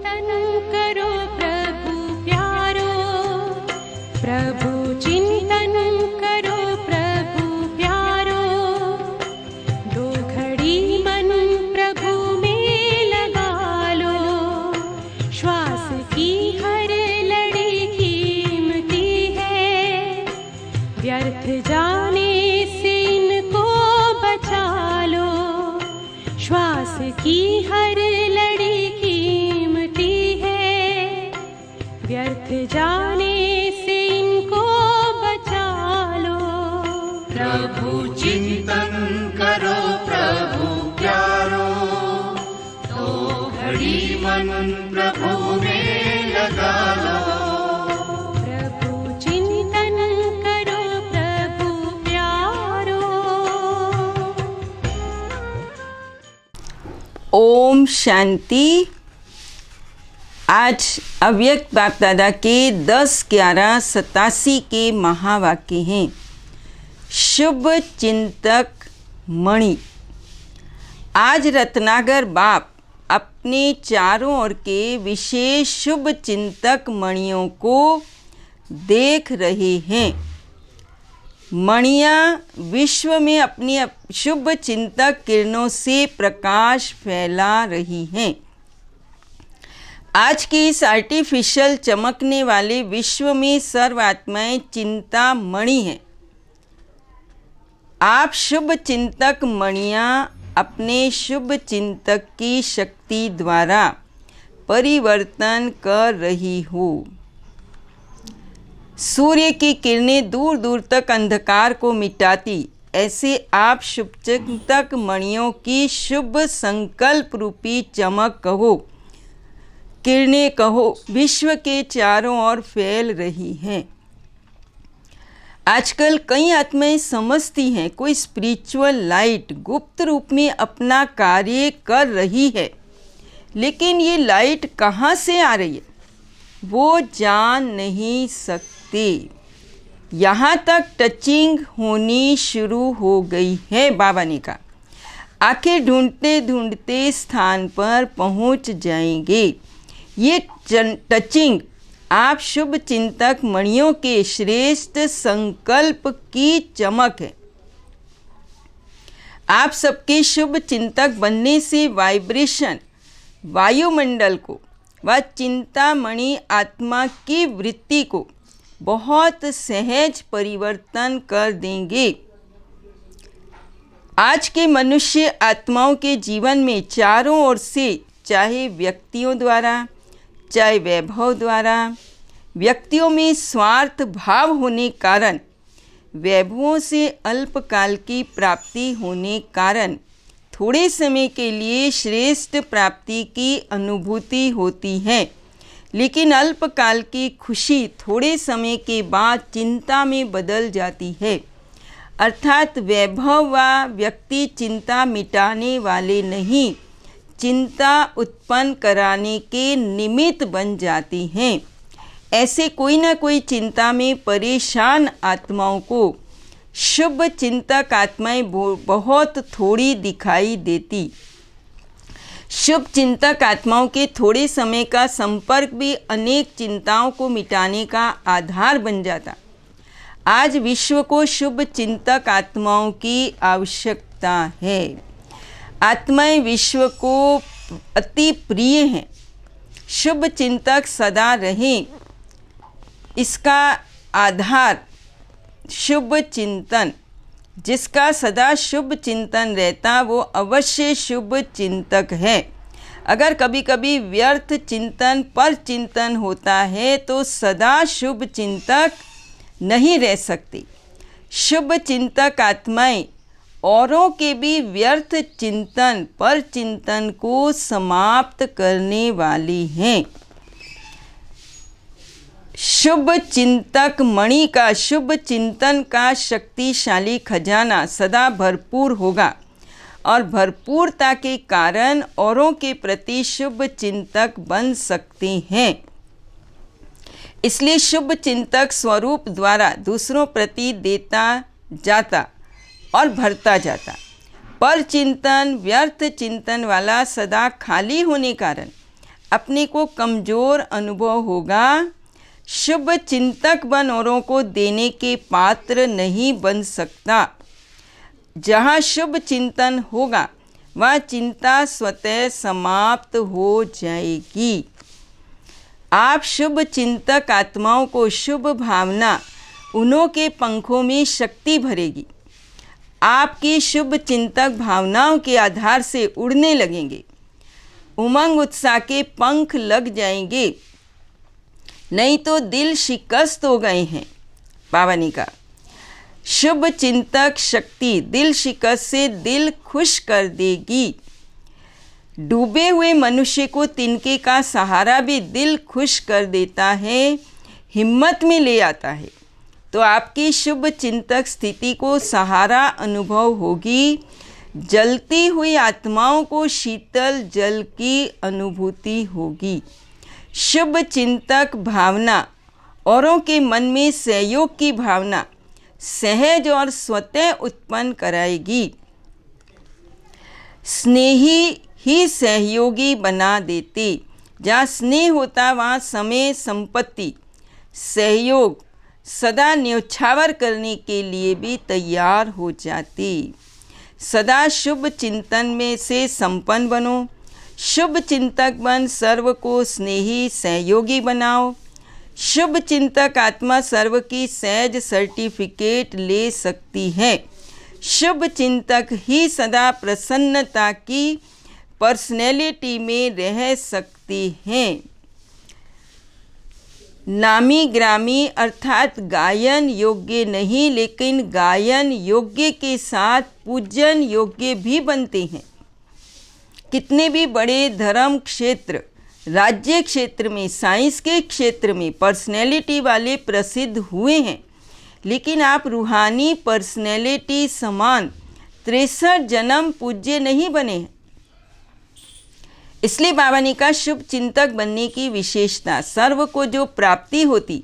चिंतन करो प्रभु प्यारो, प्रभु चिंतन करो प्रभु प्यारो। दो घड़ी मन प्रभु में लगा लो, श्वास की हर लड़ी कीमती है। व्यर्थ जाने से इनको बचा लो, श्वास की हर लड़ी कीमती है। व्यर्थ जाने से इनको बचा लो। प्रभु चिंतन करो प्रभु प्यारो, तो घड़ी मन प्रभु में लगा लो। प्रभु चिंतन करो प्रभु प्यारो। ओम शांति। आज अव्यक्त बाप दादा के 10-11-87 के महावाक्य हैं। शुभ चिंतक मणि। आज रत्नागर बाप अपने चारों ओर के विशेष शुभ चिंतक मणियों को देख रहे हैं। मणियाँ विश्व में अपनी शुभ चिंतक किरणों से प्रकाश फैला रही हैं। आज की इस आर्टिफिशियल चमकने वाले विश्व में सर्व आत्माएं चिंता मणि हैं। आप शुभ चिंतक मणियाँ अपने शुभ चिंतक की शक्ति द्वारा परिवर्तन कर रही हो। सूर्य की किरणें दूर दूर तक अंधकार को मिटाती, ऐसे आप शुभ चिंतक मणियों की शुभ संकल्प रूपी चमक कहो, किरणें कहो, विश्व के चारों ओर फैल रही हैं। आजकल कई आत्माएं समझती हैं कोई स्पिरिचुअल लाइट गुप्त रूप में अपना कार्य कर रही है, लेकिन ये लाइट कहाँ से आ रही है वो जान नहीं सकते। यहाँ तक टचिंग होनी शुरू हो गई है। बाबा ने कहा आखिर ढूंढते ढूंढते स्थान पर पहुँच जाएंगे। ये टचिंग आप शुभ चिंतक मणियों के श्रेष्ठ संकल्प की चमक है। आप सबके शुभ चिंतक बनने से वाइब्रेशन वायुमंडल को व चिंतामणि आत्मा की वृत्ति को बहुत सहज परिवर्तन कर देंगे। आज के मनुष्य आत्माओं के जीवन में चारों ओर से, चाहे व्यक्तियों द्वारा चाहे वैभव द्वारा, व्यक्तियों में स्वार्थ भाव होने कारण, वैभवों से अल्पकाल की प्राप्ति होने कारण थोड़े समय के लिए श्रेष्ठ प्राप्ति की अनुभूति होती है, लेकिन अल्पकाल की खुशी थोड़े समय के बाद चिंता में बदल जाती है। अर्थात वैभव व व्यक्ति चिंता मिटाने वाले नहीं, चिंता उत्पन्न कराने के निमित्त बन जाती हैं। ऐसे कोई ना कोई चिंता में परेशान आत्माओं को शुभ चिंतक आत्माएं बहुत थोड़ी दिखाई देती। शुभ चिंतक आत्माओं के थोड़े समय का संपर्क भी अनेक चिंताओं को मिटाने का आधार बन जाता। आज विश्व को शुभ चिंतक आत्माओं की आवश्यकता है। आत्माएं विश्व को अति प्रिय हैं। शुभ चिंतक सदा रहें, इसका आधार शुभ चिंतन। जिसका सदा शुभ चिंतन रहता वो अवश्य शुभ चिंतक है। अगर कभी कभी व्यर्थ चिंतन पर चिंतन होता है तो सदा शुभ चिंतक नहीं रह सकते। शुभ चिंतक आत्माएं औरों के भी व्यर्थ चिंतन पर चिंतन को समाप्त करने वाली हैं। शुभ चिंतक मणि का, शुभ चिंतन का शक्तिशाली खजाना सदा भरपूर होगा और भरपूरता के कारण औरों के प्रति शुभ चिंतक बन सकते हैं। इसलिए शुभ चिंतक स्वरूप द्वारा दूसरों प्रति देता जाता और भरता जाता। पर चिंतन व्यर्थ चिंतन वाला सदा खाली होने कारण अपने को कमज़ोर अनुभव होगा। शुभ चिंतक बन औरों को देने के पात्र नहीं बन सकता। जहाँ शुभ चिंतन होगा वह चिंता स्वतः समाप्त हो जाएगी। आप शुभ चिंतक आत्माओं को शुभ भावना उन्हों के पंखों में शक्ति भरेगी। आपकी शुभ चिंतक भावनाओं के आधार से उड़ने लगेंगे। उमंग उत्साह के पंख लग जाएंगे, नहीं तो दिल शिकस्त हो गए हैं। पावनी का शुभ चिंतक शक्ति दिल शिकस्त से दिल खुश कर देगी। डूबे हुए मनुष्य को तिनके का सहारा भी दिल खुश कर देता है, हिम्मत में ले आता है। तो आपकी शुभ चिंतक स्थिति को सहारा अनुभव होगी। जलती हुई आत्माओं को शीतल जल की अनुभूति होगी। शुभ चिंतक भावना औरों के मन में सहयोग की भावना सहज और स्वतः उत्पन्न कराएगी। स्नेही ही सहयोगी बना देते। जहाँ स्नेह होता वहाँ समय, संपत्ति, सहयोग सदा न्योछावर करने के लिए भी तैयार हो जाती। सदा शुभ चिंतन में से संपन्न बनो। शुभ चिंतक बन सर्व को स्नेही सहयोगी बनाओ। शुभ चिंतक आत्मा सर्व की सहज सर्टिफिकेट ले सकती है। शुभ चिंतक ही सदा प्रसन्नता की पर्सनैलिटी में रह सकती हैं। नामी ग्रामी अर्थात गायन योग्य नहीं, लेकिन गायन योग्य के साथ पूजन योग्य भी बनते हैं। कितने भी बड़े धर्म क्षेत्र, राज्य क्षेत्र में, साइंस के क्षेत्र में पर्सनैलिटी वाले प्रसिद्ध हुए हैं, लेकिन आप रूहानी पर्सनैलिटी समान 63 जन्म पूज्य नहीं बने हैं। इसलिए बाबा ने कहा शुभ चिंतक बनने की विशेषता, सर्व को जो प्राप्ति होती,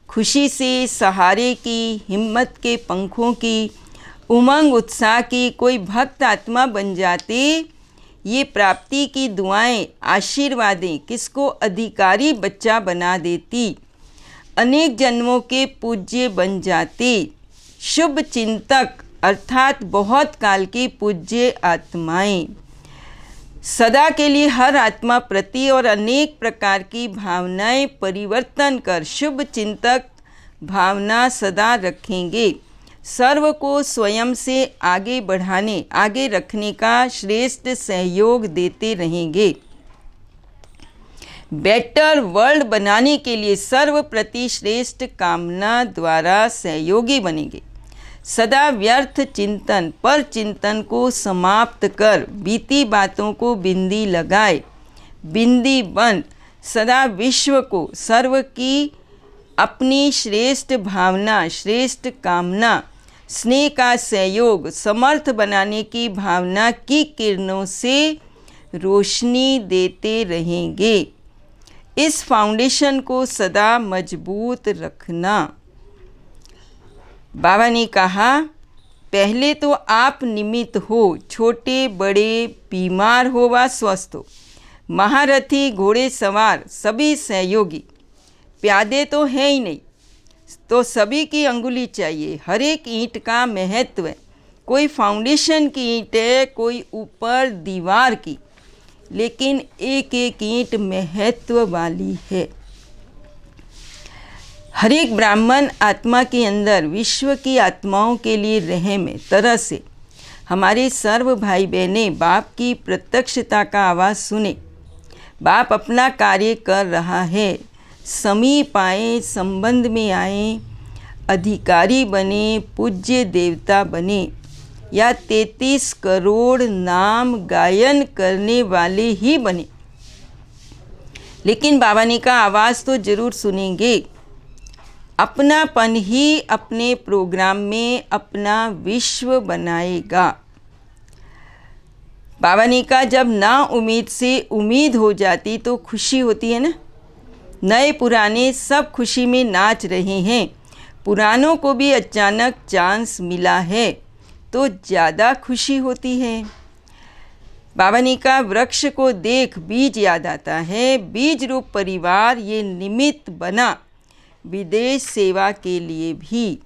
खुशी से, सहारे की, हिम्मत के पंखों की, उमंग उत्साह की, कोई भक्त आत्मा बन जाते। ये प्राप्ति की दुआएं, आशीर्वादें किसको अधिकारी बच्चा बना देती, अनेक जन्मों के पूज्य बन जाते। शुभ चिंतक अर्थात बहुत काल की पूज्य आत्माएं, सदा के लिए हर आत्मा प्रति और अनेक प्रकार की भावनाएं परिवर्तन कर शुभ चिंतक भावना सदा रखेंगे। सर्व को स्वयं से आगे बढ़ाने, आगे रखने का श्रेष्ठ सहयोग देते रहेंगे। बेटर वर्ल्ड बनाने के लिए सर्व प्रति श्रेष्ठ कामना द्वारा सहयोगी बनेंगे। सदा व्यर्थ चिंतन पर चिंतन को समाप्त कर बीती बातों को बिंदी लगाए, बिंदी बन सदा विश्व को सर्व की अपनी श्रेष्ठ भावना, श्रेष्ठ कामना, स्नेह का सहयोग समर्थ बनाने की भावना की किरणों से रोशनी देते रहेंगे। इस फाउंडेशन को सदा मजबूत रखना। बाबा ने कहा पहले तो आप निमित्त हो, छोटे बड़े, बीमार हो व स्वस्थ हो, महारथी घोड़े सवार सभी सहयोगी, प्यादे तो है ही नहीं तो सभी की अंगुली चाहिए। हर एक ईंट का महत्व है, कोई फाउंडेशन की ईंट है, कोई ऊपर दीवार की, लेकिन एक एक ईंट महत्व वाली है। हर एक ब्राह्मण आत्मा के अंदर विश्व की आत्माओं के लिए रहम है। तरह से हमारे सर्व भाई बहनें बाप की प्रत्यक्षता का आवाज़ सुने। बाप अपना कार्य कर रहा है, समीप आए, संबंध में आए, अधिकारी बने, पूज्य देवता बने या 33 करोड़ नाम गायन करने वाले ही बने। लेकिन बाबा ने कहा आवाज़ तो ज़रूर सुनेंगे। अपनापन ही अपने प्रोग्राम में अपना विश्व बनाएगा। बाबा ने कहा जब ना उम्मीद से उम्मीद हो जाती तो खुशी होती है ना। नए पुराने सब खुशी में नाच रहे हैं। पुरानों को भी अचानक चांस मिला है तो ज़्यादा खुशी होती है। बाबा ने कहा वृक्ष को देख बीज याद आता है, बीज रूप परिवार ये निमित्त बना विदेश सेवा के लिए भी।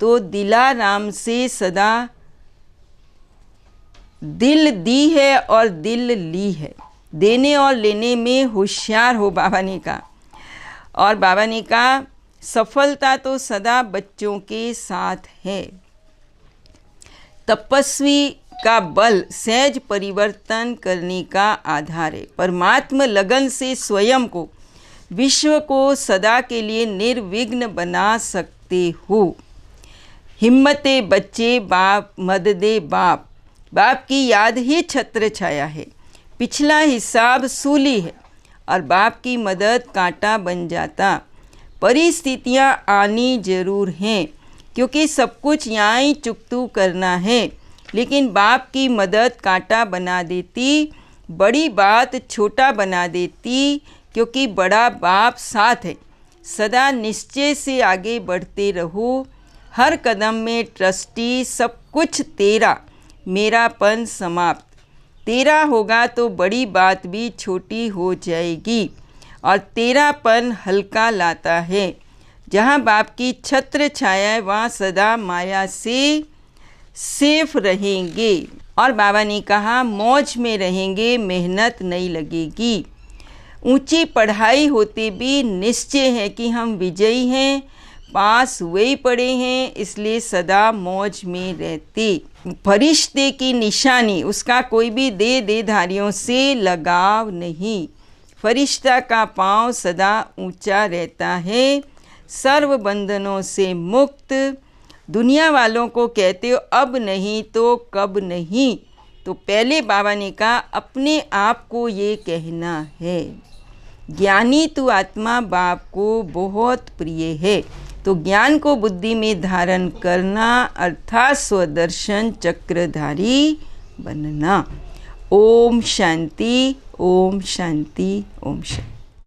तो दिलाराम से सदा दिल दी है और दिल ली है, देने और लेने में होशियार हो बाबा ने कहा। और बाबा ने कहा सफलता तो सदा बच्चों के साथ है। तपस्वी का बल सहज परिवर्तन करने का आधार है। परमात्मा लगन से स्वयं को, विश्व को सदा के लिए निर्विघ्न बना सकते हो। हिम्मते बच्चे बाप मददे बाप, बाप की याद ही छत्र छाया है। पिछला हिसाब सूली है और बाप की मदद कांटा बन जाता। परिस्थितियाँ आनी जरूर हैं क्योंकि सब कुछ यहाँ ही चुकतू करना है, लेकिन बाप की मदद कांटा बना देती, बड़ी बात छोटा बना देती, क्योंकि बड़ा बाप साथ है। सदा निश्चय से आगे बढ़ते रहो, हर कदम में ट्रस्टी, सब कुछ तेरा, मेरापन समाप्त। तेरा होगा तो बड़ी बात भी छोटी हो जाएगी और तेरापन हल्का लाता है। जहाँ बाप की छत्र छाया है वहाँ सदा माया से सेफ रहेंगे। और बाबा ने कहा मौज में रहेंगे, मेहनत नहीं लगेगी। ऊंची पढ़ाई होते भी निश्चय है कि हम विजयी हैं, पास हुए ही पड़े हैं, इसलिए सदा मौज में रहते। फरिश्ते की निशानी, उसका कोई भी देहधारियों से लगाव नहीं। फरिश्ता का पांव सदा ऊंचा रहता है, सर्व बंधनों से मुक्त। दुनिया वालों को कहते हो अब नहीं तो कब नहीं, तो पहले बाबा ने कहा अपने आप को ये कहना है। ज्ञानी तू आत्मा बाप को बहुत प्रिय है। तो ज्ञान को बुद्धि में धारण करना अर्थात स्वदर्शन चक्रधारी बनना। ओम शांति, ओम शांति, ओम शांति।